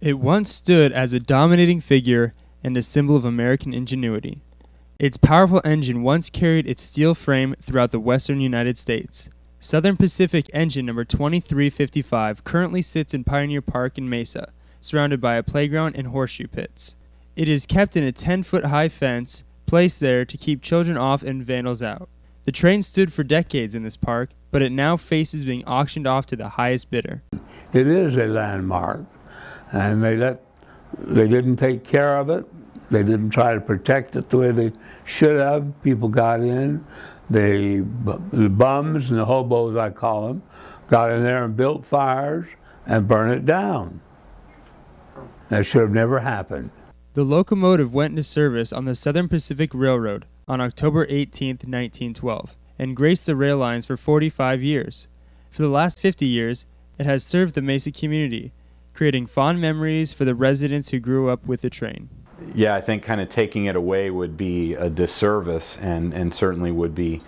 It once stood as a dominating figure and a symbol of American ingenuity. Its powerful engine once carried its steel frame throughout the western United States. Southern Pacific engine number 2355 currently sits in Pioneer Park in Mesa, surrounded by a playground and horseshoe pits. It is kept in a 10-foot-high fence placed there to keep children off and vandals out. The train stood for decades in this park, but it now faces being auctioned off to the highest bidder. It is a landmark, and they didn't take care of it. They didn't try to protect it the way they should have. People got in, the bums and the hobos, I call them, got in there and built fires and burned it down. That should have never happened. The locomotive went into service on the Southern Pacific Railroad on October 18, 1912, and graced the rail lines for 45 years. For the last 50 years, it has served the Mesa community, creating fond memories for the residents who grew up with the train. Yeah, I think kind of taking it away would be a disservice, and certainly would be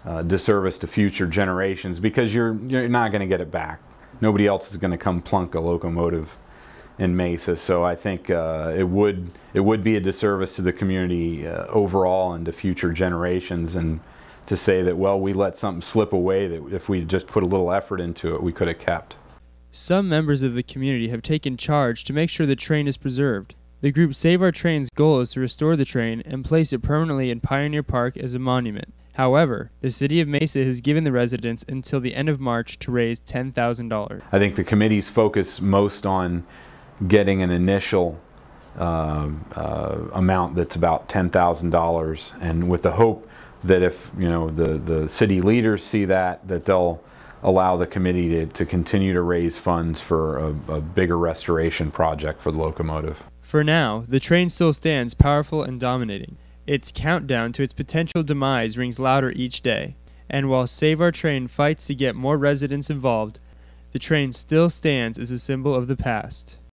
a disservice to future generations, because you're not going to get it back. Nobody else is going to come plunk a locomotive in Mesa, so I think it would be a disservice to the community overall and to future generations, and to say that, well, we let something slip away that if we just put a little effort into it, we could have kept. Some members of the community have taken charge to make sure the train is preserved. The group Save Our Train's goal is to restore the train and place it permanently in Pioneer Park as a monument. However, the city of Mesa has given the residents until the end of March to raise $10,000. I think the committee's focused most on getting an initial amount that's about $10,000, and with the hope that if the city leaders see that they'll allow the committee to continue to raise funds for a bigger restoration project for the locomotive. For now, the train still stands powerful and dominating. Its countdown to its potential demise rings louder each day, and while Save Our Train fights to get more residents involved, the train still stands as a symbol of the past.